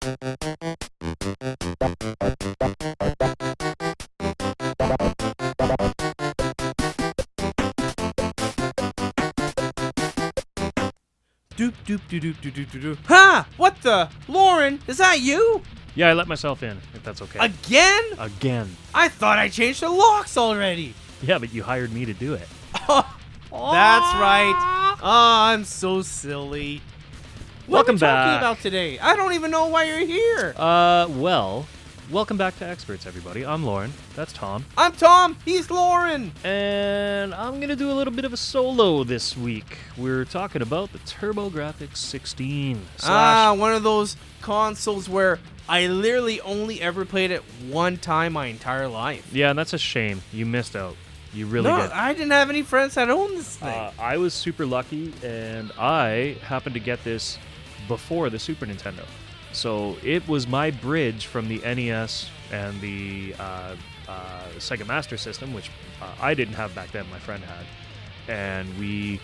Doop doop doop doop doop doop doop. Ha! What the? Loren, is that you? Yeah, I let myself in, if that's okay. Again? Again. I thought I changed the locks already. Yeah, but you hired me to do it. That's right. Oh, I'm so silly. Welcome What are we talking back. about today? I don't even know why you're here. Well, welcome back to Expurtz, everybody. I'm Loren. That's Tom. I'm Tom. He's Loren. And I'm going to do a little bit of a solo this week. We're talking about the TurboGrafx16. One of those consoles where I literally only ever played it one time my entire life. Yeah, and that's a shame. You missed out. You really did. I didn't have any friends that owned this thing. I was super lucky, and I happened to get this before the Super Nintendo. So it was my bridge from the NES and the Sega Master System, which I didn't have back then, my friend had. And we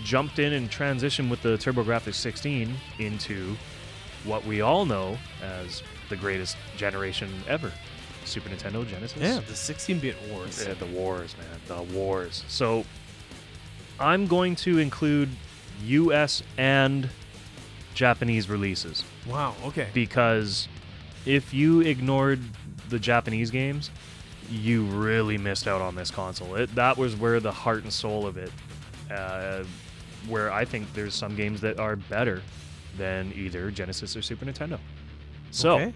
jumped in and transitioned with the TurboGrafx16 into what we all know as the greatest generation ever. Super Nintendo, Genesis. Yeah, the 16-bit wars. Yeah, the wars, man. The wars. So I'm going to include US and Japanese releases. Wow, okay. Because if you ignored the Japanese games, you really missed out on this console. That was where the heart and soul of it, where I think there's some games that are better than either Genesis or Super Nintendo. So, Okay.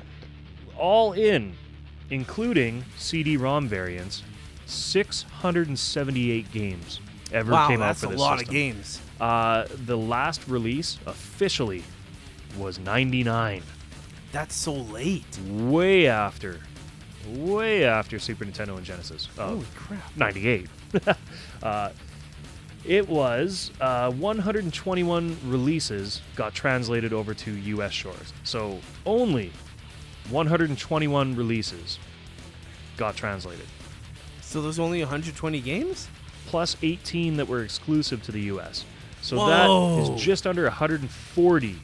all in, including CD-ROM variants, 678 games ever came out for this system. Wow, that's a lot of games. The last release officially was 99. That's so late. Way after Super Nintendo and Genesis. Holy crap. 98. It was 121 releases got translated over to US shores. So only 121 releases got translated. So there's only 120 games? Plus 18 that were exclusive to the US. So Whoa. that is just under 140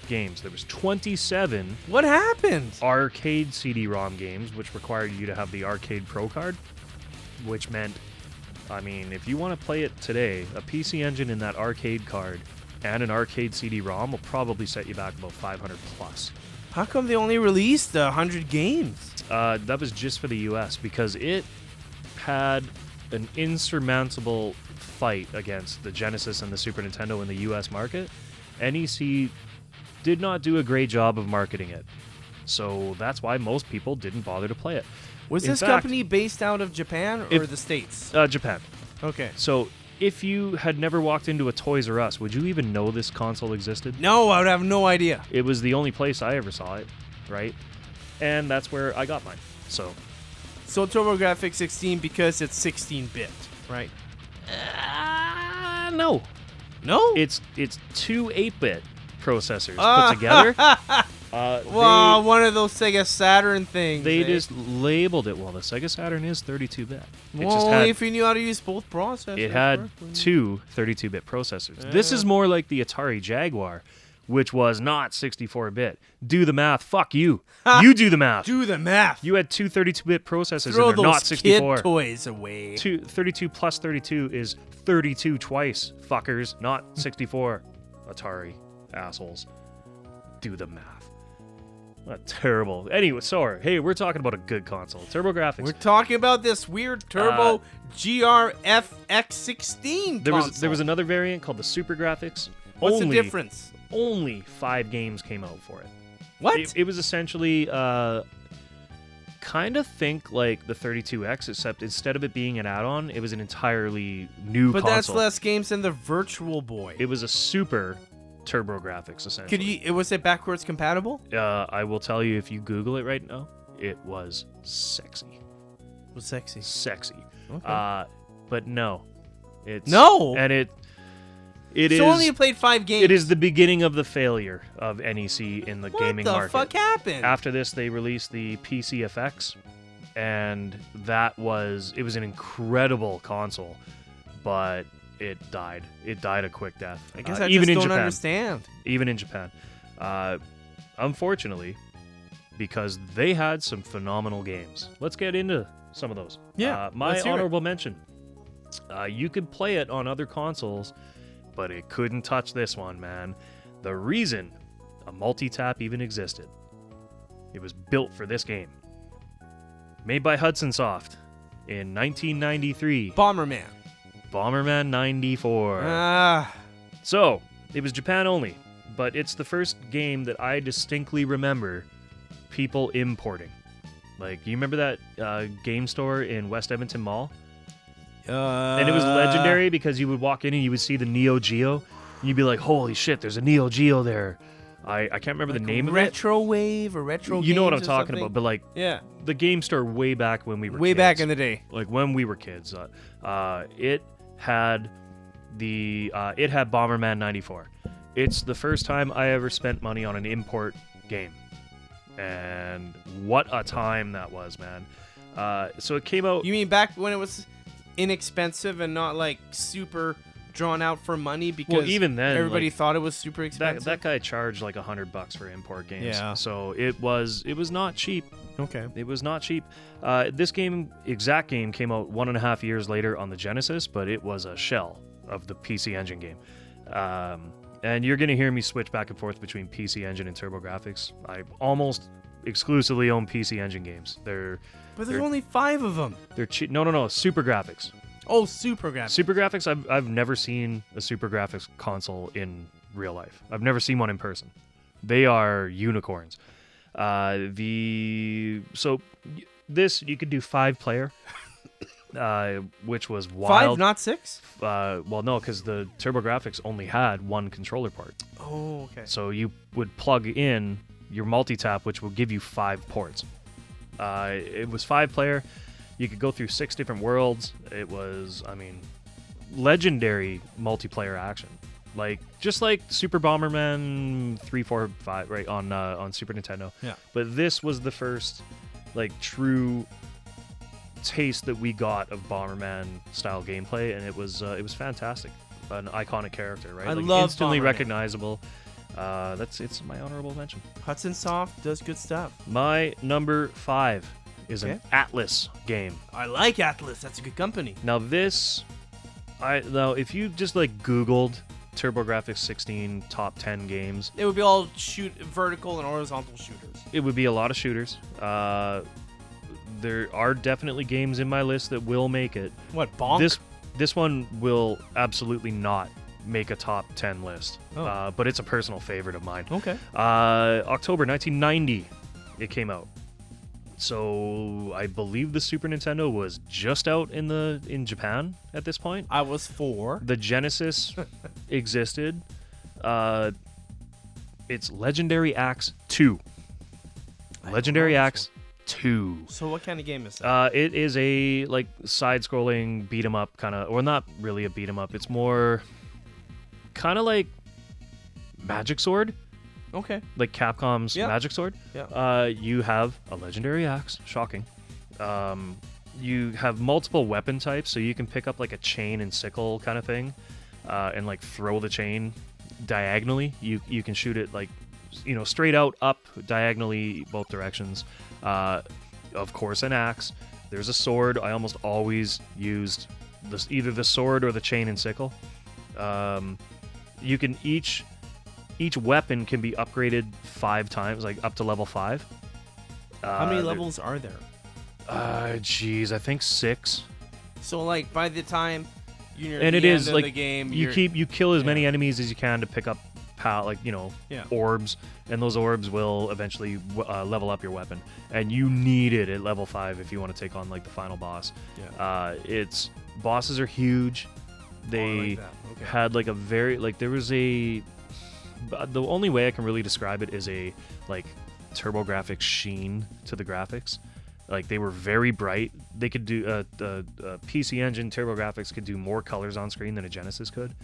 games. There was 27 What happened? arcade CD-ROM games, which required you to have the Arcade Pro card, which meant, I mean, if you want to play it today, a PC Engine in that arcade card and an arcade CD-ROM will probably set you back about 500 plus. How come they only released 100 games? That was just for the US because it had an insurmountable fight against the Genesis and the Super Nintendo in the US market. NEC did not do a great job of marketing it. So that's why most people didn't bother to play it. Was In this fact, company based out of Japan or the States? Japan. Okay. So if you had never walked into a Toys R Us, would you even know this console existed? No, I would have no idea. It was the only place I ever saw it, right? And that's where I got mine. So TurboGrafx16 because it's 16-bit, right? no. No? It's two 8-bit processors put together. Wow, one of those Sega Saturn things. They just labeled it. Well, the Sega Saturn is 32-bit. Well, only if you knew how to use both processors. It had correctly. two 32-bit processors. This is more like the Atari Jaguar, which was not 64-bit. Do the math. Fuck you. You do the math. Do the math. You had two 32-bit processors Throw in there, those not 64. kid toys away. 32 plus 32 is 32 twice, fuckers, not 64. Atari assholes. Do the math. What terrible. Anyway, sorry. Hey, we're talking about a good console. TurboGrafx. We're talking about this weird Turbo GRFX16 There was another variant called the Super Graphics. What's the difference? Only 5 games came out for it. What? It was essentially kind of think like the 32X, except instead of it being an add-on, it was an entirely new console. But that's less games than the Virtual Boy. It was a Super TurboGrafx, essentially. Was it backwards compatible? I will tell you, if you Google it right now, it was sexy. It was sexy. Sexy. Okay. But no. No! And it so is... only you played 5 games. It is the beginning of the failure of NEC in the gaming market. What the fuck happened? After this, they released the PCFX, and it was an incredible console, but it died. It died a quick death. I guess I even just in don't Japan. understand. Even in Japan. unfortunately, because they had some phenomenal games. Let's get into some of those. Yeah, my let's hear it. honorable mention. You could play it on other consoles, but it couldn't touch this one, man. The reason a multi-tap even existed, it was built for this game. Made by Hudson Soft in 1993. Bomberman. Bomberman 94. Ah. So, it was Japan only, but it's the first game that I distinctly remember people importing. Like, you remember that game store in West Edmonton Mall? And it was legendary because you would walk in and you would see the Neo Geo, and you'd be like, holy shit, there's a Neo Geo there. I can't remember the name of it. Retrowave or Retro You know what I'm Games or talking something? about, but like Yeah. the game store way back when we were Way kids. back in the day. Like when we were kids. It had Bomberman 94. It's the first time I ever spent money on an import game. And what a time that was, man. So it came out... You mean back when it was inexpensive and not like super drawn out for money because even then, everybody like, thought it was super expensive? that guy charged like $100 for import games. Yeah. So it was not cheap. Okay. It was not cheap. This exact game came out 1.5 years later on the Genesis, but it was a shell of the PC Engine game. And you're going to hear me switch back and forth between PC Engine and TurboGrafx. I almost exclusively own PC Engine games. But there's only 5 of them. They're cheap. No, Super Graphics. Oh, Super Graphics. Super Graphics, I've never seen a Super Graphics console in real life. I've never seen one in person. They are unicorns. This you could do 5-player, which was wild. 5, not 6? Well, no, because the TurboGrafx only had 1 controller part. Oh, okay. So you would plug in your multi-tap, which will give you 5 ports. It was 5-player. You could go through 6 different worlds. It was, legendary multiplayer action. Just like Super Bomberman 3, 4, 5, right, on Super Nintendo. Yeah. But this was the first, true taste that we got of Bomberman style gameplay, and it was fantastic. An iconic character, right? I love instantly Bomberman. Recognizable. It's my honorable mention. Hudson Soft does good stuff. My number 5 is an Okay. Atlas game. I like Atlas. That's a good company. Now if you just Googled TurboGrafx16 top 10 games, It would be all vertical and horizontal shooters. it would be a lot of shooters. There are definitely games in my list that will make it. What, Bonk? This one will absolutely not make a top 10 list. Oh. But it's a personal favorite of mine. Okay. October 1990, it came out. So I believe the Super Nintendo was just out in Japan at this point. I was 4. The Genesis existed. It's Legendary Axe 2. Legendary Axe 2. So what kind of game is that? It is a side-scrolling beat 'em up kind of, or not really a beat 'em up. It's more kind of like Magic Sword. Okay. Like Capcom's Yeah. Magic Sword. Yeah. You have a legendary axe. Shocking. You have multiple weapon types, so you can pick up a chain and sickle kind of thing, and throw the chain diagonally. You can shoot it straight out, up, diagonally, both directions. Of course, an axe. There's a sword. I almost always used either the sword or the chain and sickle. You can each weapon can be upgraded 5 times, up to level 5. How many levels are there? I think 6. So by the time you're And near it the is end of the game, you kill as many Yeah. enemies as you can to pick up Yeah. orbs, and those orbs will eventually level up your weapon. And you need it at level 5 if you want to take on the final boss. Yeah. Its bosses are huge. They Okay. had a very there was a the only way I can really describe it is a TurboGrafx sheen to the graphics. They were very bright. They could do the PC Engine TurboGrafx could do more colors on screen than a Genesis could.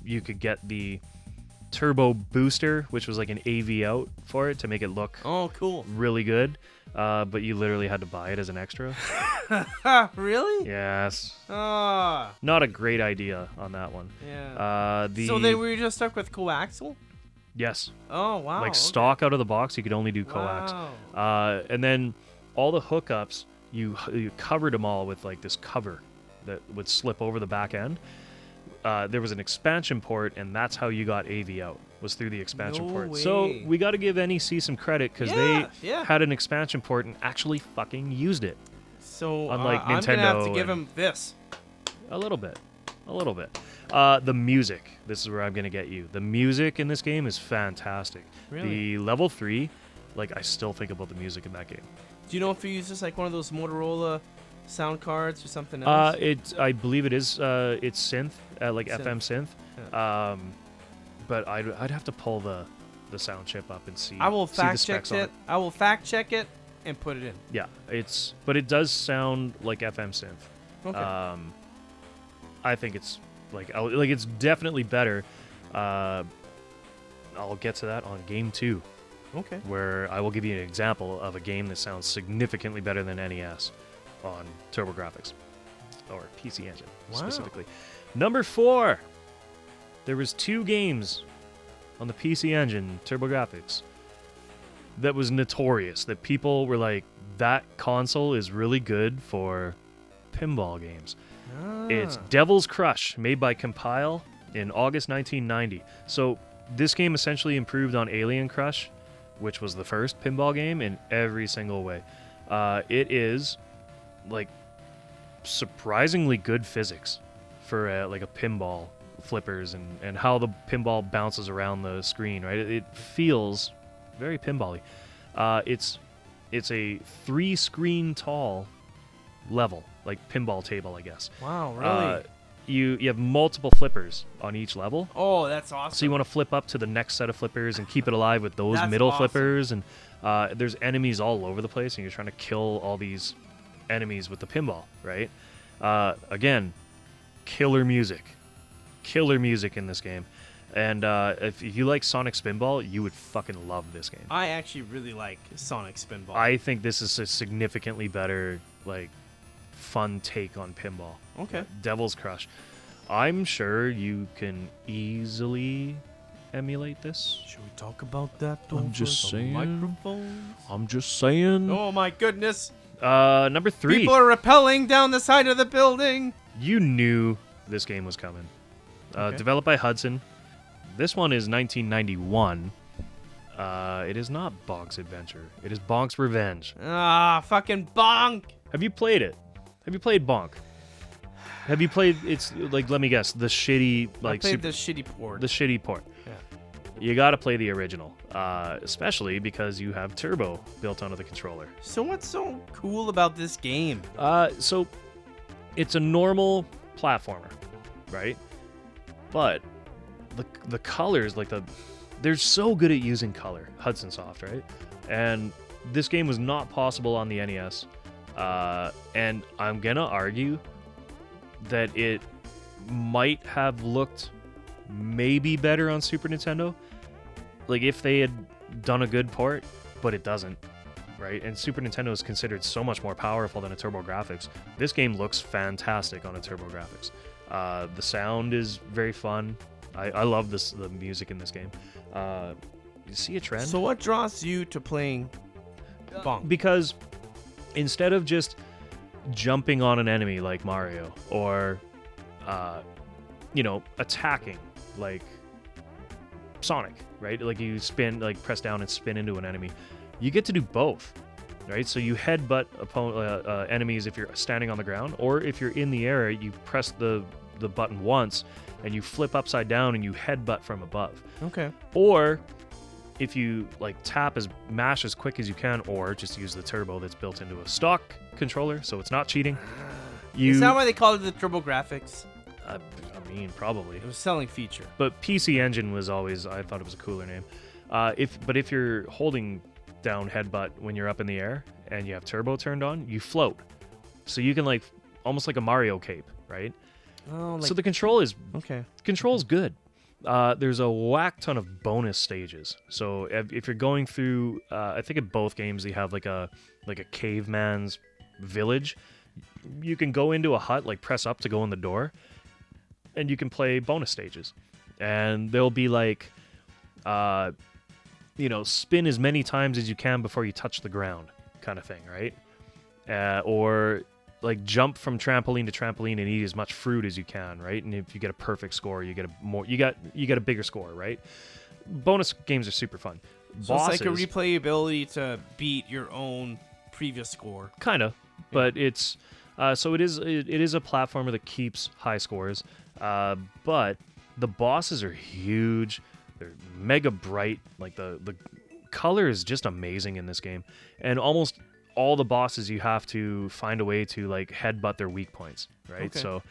You could get the Turbo Booster, which was an AV out for it to make it look Oh, cool. really good. But you literally had to buy it as an extra. Really? Yes. Ah. Not a great idea on that one. Yeah. The So they were just stuck with coaxial? Yes. Oh wow. Like okay. stock out of the box, you could only do coax. Wow. And then all the hookups, you covered them all with like this cover that would slip over the back end. There was an expansion port, and that's how you got AV out, was through the expansion No port. way. So we got to give NEC some credit because they had an expansion port and actually fucking used it. So unlike I'm gonna have to Nintendo give and- him this. A little bit. The music. This is where I'm going to get you. The music in this game is fantastic. Really? The level 3, like, I still think about the music in that game. Do you know if he uses like one of those Motorola sound cards or something else? I believe it is. It's synth, like Synth. FM synth. Yeah. But I'd have to pull the sound chip up and see. I will see the fact check specs on it. I will fact check it and put it in. Yeah, but it does sound like FM synth. Okay. I think it's it's definitely better. I'll get to that on game 2, okay. where I will give you an example of a game that sounds significantly better than NES on TurboGrafx or PC Engine specifically. Number 4. There was 2 games on the PC Engine TurboGrafx that was notorious that people were like, that console is really good for pinball games. It's Devil's Crush, made by Compile in August 1990. So this game essentially improved on Alien Crush, which was the first pinball game, in every single way. It is like surprisingly good physics for like a pinball flippers and how the pinball bounces around the screen. Right, it feels very pinball-y. It's a 3-screen tall level, like pinball table, I guess. Wow, really? You have multiple flippers on each level. Oh, that's awesome. So you want to flip up to the next set of flippers and keep it alive with those That's middle awesome. flippers. And there's enemies all over the place, and you're trying to kill all these enemies with the pinball, right? Again, killer music in this game. And if you like Sonic Spinball, you would fucking love this game. I actually really like Sonic Spinball. I think this is a significantly better, like, fun take on pinball. Okay. Devil's Crush. I'm sure you can easily emulate this. Should we talk about that? I'm just over the saying. microphone? I'm just saying. Oh my goodness! Number 3. People are rappelling down the side of the building. You knew this game was coming. Okay. Developed by Hudson. This one is 1991. It is not Bonk's Adventure. It is Bonk's Revenge. Ah, fucking bonk! Have you played it? Have you played Bonk? Have you played? It's like, let me guess, the shitty I played the shitty port. the shitty port. Yeah. You got to play the original, especially because you have turbo built onto the controller. So what's so cool about this game? So it's a normal platformer, right? But the colors, like they're so good at using color. Hudson Soft, right? And this game was not possible on the NES. And I'm gonna argue that it might have looked maybe better on Super Nintendo, like if they had done a good port, but it doesn't, right? And Super Nintendo is considered so much more powerful than a TurboGrafx. This game looks fantastic on a TurboGrafx. The sound is very fun. I love the music in this game. You see a trend? So what draws you to playing bonk? Because instead of just jumping on an enemy like Mario or attacking like Sonic, right? Like you spin, like press down and spin into an enemy. You get to do both, right? So you headbutt enemies if you're standing on the ground, or if you're in the air, you press the button once and you flip upside down and you headbutt from above. Okay. Or if you like mash as quick as you can, or just use the turbo that's built into a stock controller, so it's not cheating. Is that why they call it the TurboGrafx? I mean, probably. It was a selling feature. But PC Engine was always, I thought it was a cooler name. If you're holding down headbutt when you're up in the air and you have turbo turned on, you float. So you can like almost like a Mario cape, right? Oh, like, So the control's good. There's a whack ton of bonus stages. So if you're going through, I think in both games they have like a caveman's village. You can go into a hut, like press up to go in the door, and you can play bonus stages. And there'll be like spin as many times as you can before you touch the ground, kind of thing, right? Or like jump from trampoline to trampoline and eat as much fruit as you can, right? And if you get a perfect score, you get a bigger score, right? Bonus games are super fun. So it's like a replayability to beat your own previous score. Kind of, but it's so it is a platformer that keeps high scores, but the bosses are huge. They're mega bright. Like the color is just amazing in this game, and almost all the bosses you have to find a way to like headbutt their weak points, right? Okay. So,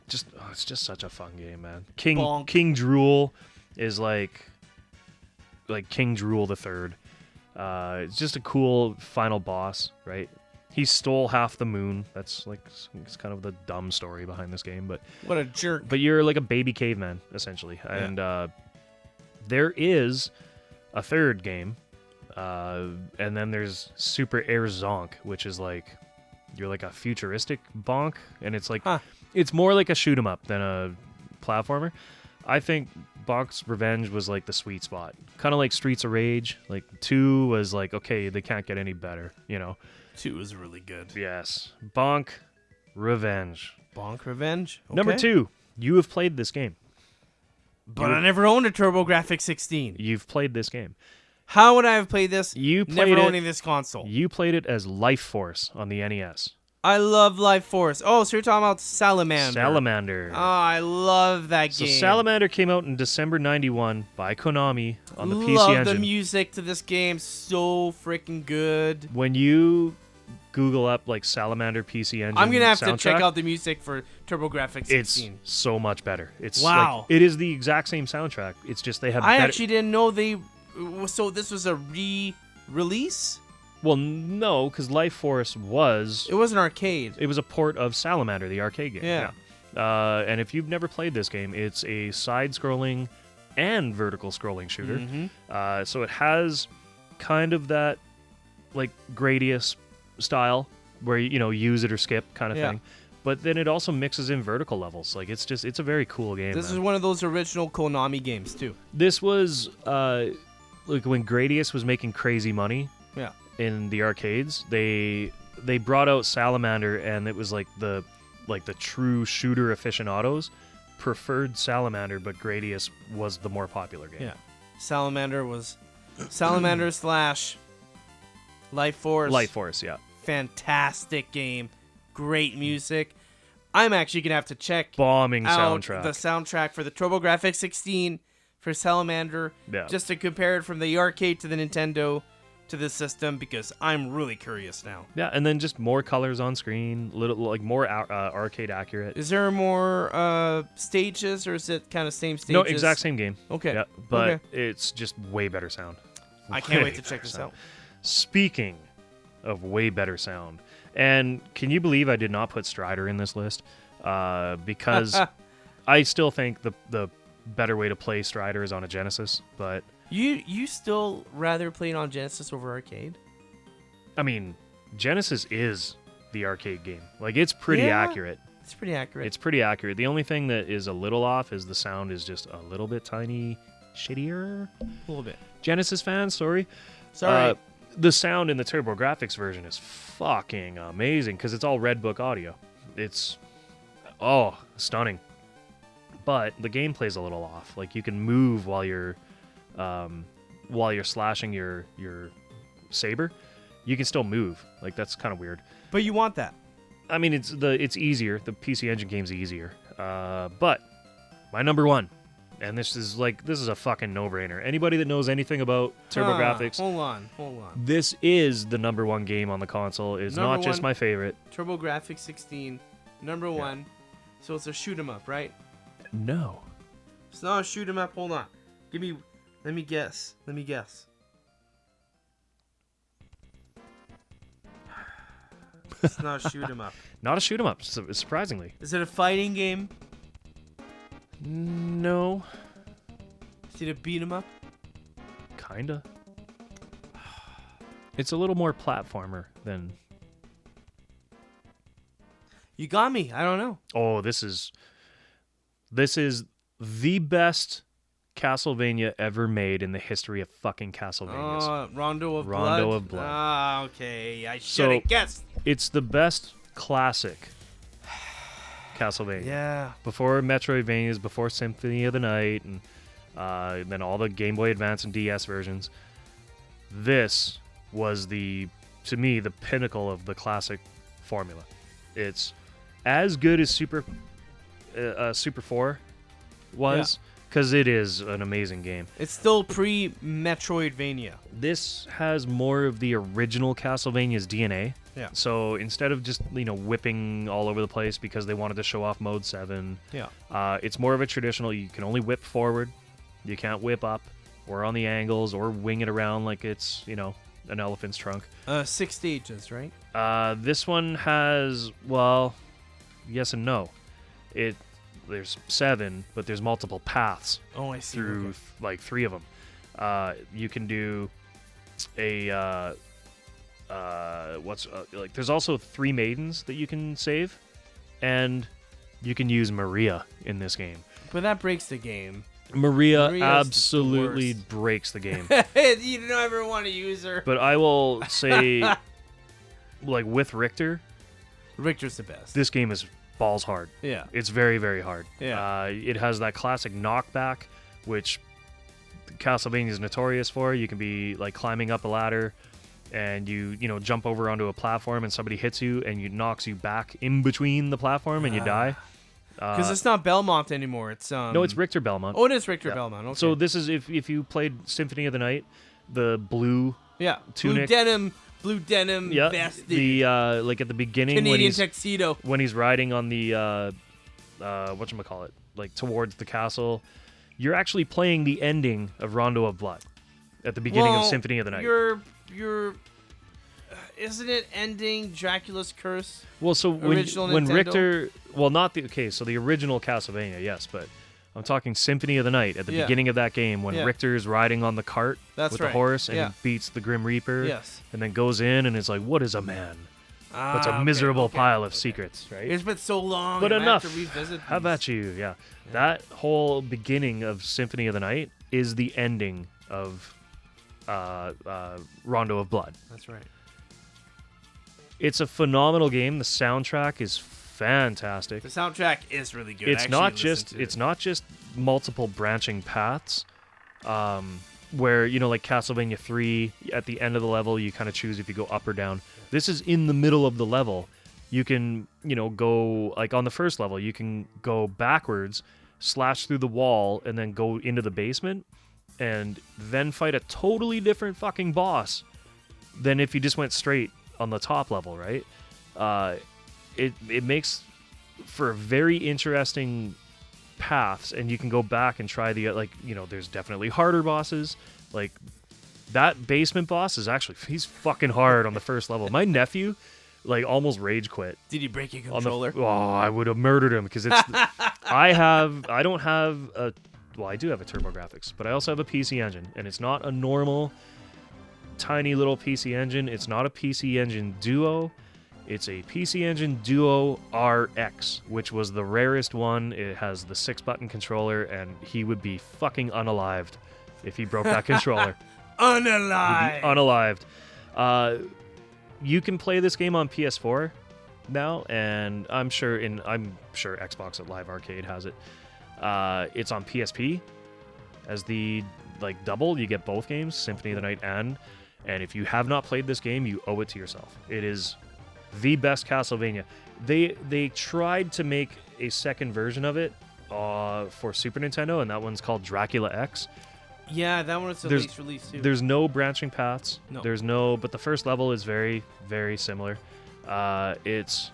it's just such a fun game, man. Bonk. King Drool is like King Drool the Third. It's just a cool final boss, right? He stole half the moon. That's like it's kind of the dumb story behind this game, but What a jerk. but you're like a baby caveman essentially, and there is a third game, and then there's Super Air Zonk, which is like you're like a futuristic bonk, and it's like it's more like a shoot 'em up than a platformer. I think Bonk's Revenge was like the sweet spot, kind of like Streets of Rage. Like 2 was like, okay, they can't get any better, 2 is really good. Yes, Bonk Revenge. Bonk Revenge? Okay. Number 2, you have played this game. But I never owned a TurboGrafx16. You've played this game. How would I have played this? You played never it, owning this console. You played it as Life Force on the NES. I love Life Force. Oh, so you're talking about Salamander. Salamander. Oh, I love that So game. Salamander came out in December 91 by Konami on the PC Love Engine. the music to this game. So freaking good. When you Google up like Salamander PC Engine I'm going to have to soundtrack, check out the music for TurboGrafx 16. It's so much better. It's Wow. Like, it is the exact same soundtrack. It's just they have I better... actually didn't know they... So this was a re-release? Well, no, because Life Force was... It was an arcade. It was a port of Salamander, the arcade game. Yeah. And if you've never played this game, it's a side-scrolling and vertical-scrolling shooter. Mm-hmm. So it has kind of that, like, Gradius style, where, use it or skip kind of thing. But then it also mixes in vertical levels. Like, it's a very cool game, This man. is one of those original Konami games, too. This was, like, when Gradius was making crazy money. Yeah. In the arcades, they brought out Salamander, and it was like the true shooter aficionados preferred Salamander, but Gradius was the more popular game. Yeah. Salamander slash Life Force. Life Force, yeah. Fantastic game. Great music. I'm actually going to have to check Bombing out soundtrack. the soundtrack for the TurboGrafx-16 for Salamander, just to compare it from the arcade to the Nintendo to the system, because I'm really curious now. Yeah, and then just more colors on screen, little like more arcade accurate. Is there more stages, or is it kind of same stages? No, exact same game. Okay. Yeah, but it's just way better sound. I can't wait to Way check better this sound. out. Speaking of way better sound, and can you believe I did not put Strider in this list? Because I still think the better way to play Strider is on a Genesis, but You still rather play it on Genesis over arcade? I mean, Genesis is the arcade game. Like, it's pretty accurate. It's pretty accurate. It's pretty accurate. The only thing that is a little off is the sound is just a little bit tiny shittier. A little bit. Genesis fans, sorry. Sorry. The sound in the TurboGrafx version is fucking amazing because it's all Red Book audio. It's, stunning. But the gameplay's a little off. Like, you can move while you're slashing your saber. You can still move. Like, that's kind of weird. But you want that. I mean, it's easier. The PC Engine game's easier. But my number one, and this is a fucking no-brainer. Anybody that knows anything about TurboGrafx, Hold on. this is the number one game on the console. It's Number not just one. my favorite. TurboGrafx-16, number one. So it's a shoot 'em up, right? No. It's not a shoot 'em up. Hold on. Let me guess. It's not a shoot 'em up. Not a shoot 'em up, surprisingly. Is it a fighting game? No. Is it a beat 'em up? Kinda. It's a little more platformer than... You got me. I don't know. Oh, this is the best Castlevania ever made in the history of fucking Castlevanias. Rondo of Rondo Blood. of Blood. Ah, okay. I should have guessed. It's the best classic Castlevania. Yeah. Before Metroidvanias, before Symphony of the Night, and then all the Game Boy Advance and DS versions. This was to me, the pinnacle of the classic formula. It's as good as Super 4 was, because it is an amazing game. It's still pre-Metroidvania. This has more of the original Castlevania's DNA. Yeah. So instead of just, whipping all over the place because they wanted to show off Mode 7, it's more of a traditional, you can only whip forward, you can't whip up, or on the angles, or wing it around like it's, an elephant's trunk. 6 stages, right? This one has, well, yes and no. There's 7, but there's multiple paths. Oh, I see. Through like 3 of them. You can do there's also 3 maidens that you can save, and you can use Maria in this game. But that breaks the game. Maria's absolutely breaks the game. You don't ever want to use her. But I will say, with Richter, Richter's the best. this game is balls hard. Yeah. It's very, very hard. Yeah. It has that classic knockback, which Castlevania is notorious for. You can be climbing up a ladder, and you jump over onto a platform, and somebody hits you, and it knocks you back in between the platform, and you die. Because it's not Belmont anymore. It's no, it's Richter Belmont. Oh, it is Richter Belmont. Okay. So this is if you played Symphony of the Night, the blue tunic, blue denim vest, the at the beginning Canadian tuxedo when he's riding on the whatchamacallit, towards the castle. You're actually playing the ending of Rondo of Blood at the beginning of Symphony of the Night. You're isn't it ending Dracula's Curse? Well, so when Nintendo? Richter, not so the original Castlevania, yes, but I'm talking Symphony of the Night at the beginning of that game when Richter's riding on the cart with the horse and he beats the Grim Reaper, and then goes in and is like, "What is a man? What's a miserable pile of secrets?" Right? It's been so long. But enough. I have to revisit How about you? Yeah, that whole beginning of Symphony of the Night is the ending of Rondo of Blood. That's right. It's a phenomenal game. The soundtrack is fantastic. The soundtrack is really good. It's not just multiple branching paths, where like Castlevania 3 at the end of the level you kind of choose if you go up or down. This is in the middle of the level. You can go on the first level. You can go backwards, slash through the wall, and then go into the basement, and then fight a totally different fucking boss than if you just went straight on the top level, right? It makes for very interesting paths, and you can go back and try there's definitely harder bosses. That basement boss is he's fucking hard on the first level. My nephew almost rage quit. Did he break your controller? I would have murdered him because it's I do have a TurboGrafx, but I also have a PC Engine, and it's not a normal tiny little PC Engine. It's not a PC Engine Duo. It's a PC Engine Duo RX, which was the rarest one. It has the 6-button controller, and he would be fucking unalived if he broke that controller. Unalived. You can play this game on PS4 now, and I'm sure Xbox Live Arcade has it. It's on PSP as the double. You get both games, Symphony of the Night and if you have not played this game, you owe it to yourself. It is the best Castlevania. They tried to make a second version of it for Super Nintendo, and that one's called Dracula X. Yeah, that one was the least released too. There's no branching paths. No. But the first level is very, very similar. It's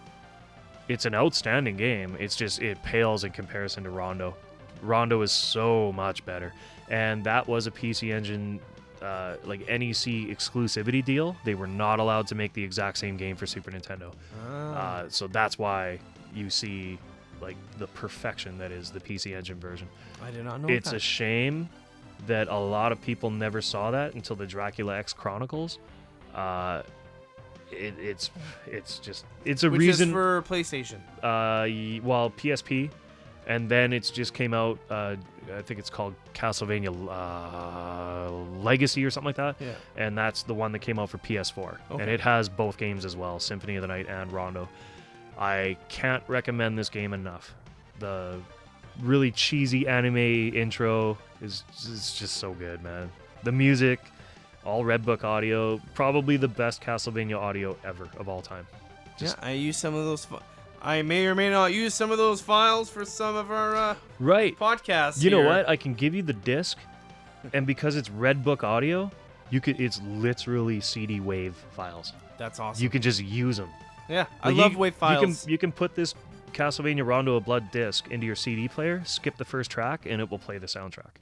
an outstanding game. It's just, it pales in comparison to Rondo. Rondo is so much better. And that was a PC Engine NEC exclusivity deal. They were not allowed to make the exact same game for Super Nintendo. So that's why you see the perfection that is the PC Engine version. I did not know It's a shame that a lot of people never saw that until the Dracula X Chronicles. It's a Which reason is for PlayStation. PSP And then it's just came out, I think it's called Castlevania Legacy or something like that. Yeah. And that's the one that came out for PS4. Okay. And it has both games as well, Symphony of the Night and Rondo. I can't recommend this game enough. The really cheesy anime intro is just so good, man. The music, all Red Book audio, probably the best Castlevania audio ever of all time. Yeah, I use some of those. I may or may not use some of those files for some of our podcasts. You know what? I can give you the disc, and because it's Red Book audio, it's literally CD wave files. That's awesome. You can just use them. Yeah, I love wave files. You can put this Castlevania Rondo of Blood disc into your CD player, skip the first track, and it will play the soundtrack.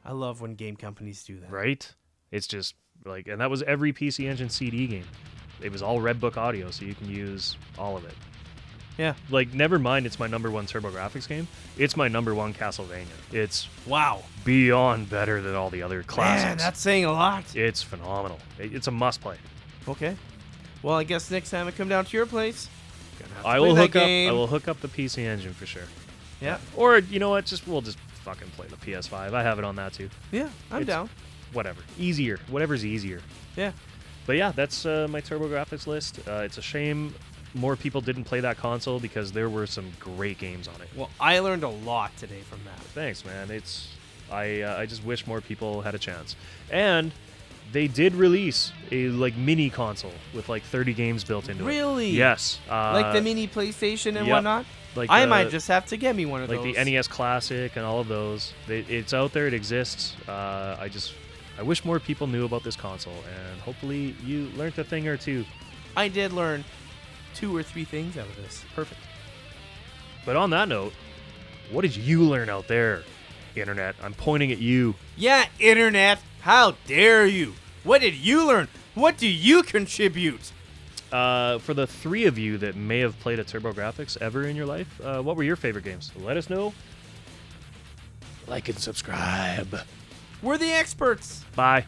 I love when game companies do that. Right? It's just like, and that was every PC Engine CD game. It was all Red Book audio, so you can use all of it. Yeah. Like, never mind it's my number one TurboGrafx game. It's my number one Castlevania. It's beyond better than all the other classics. Man, that's saying a lot. It's phenomenal. It's a must-play. Okay. Well, I guess next time I come down to your place, I will hook up the PC Engine for sure. Yeah. Or, you know what? We'll just fucking play the PS5. I have it on that too. Yeah, I'm down. Whatever. Easier. Whatever's easier. Yeah. But yeah, that's my TurboGrafx list. It's a shame more people didn't play that console because there were some great games on it. Well, I learned a lot today from that. Thanks, man. I just wish more people had a chance. And they did release a mini console with 30 games built into it. Really? Yes. Like the mini PlayStation and yep. whatnot? I might just have to get me one of those. Like the NES Classic and all of those. It's out there. It exists. I wish more people knew about this console, and hopefully you learned a thing or two. I did learn 2 or 3 things out of this. Perfect. But on that note, what did you learn out there, Internet? I'm pointing at you. Yeah, Internet. How dare you? What did you learn? What do you contribute? For the 3 of you that may have played a TurboGrafx ever in your life, what were your favorite games? Let us know. Like and subscribe. We're the Expurtz. Bye.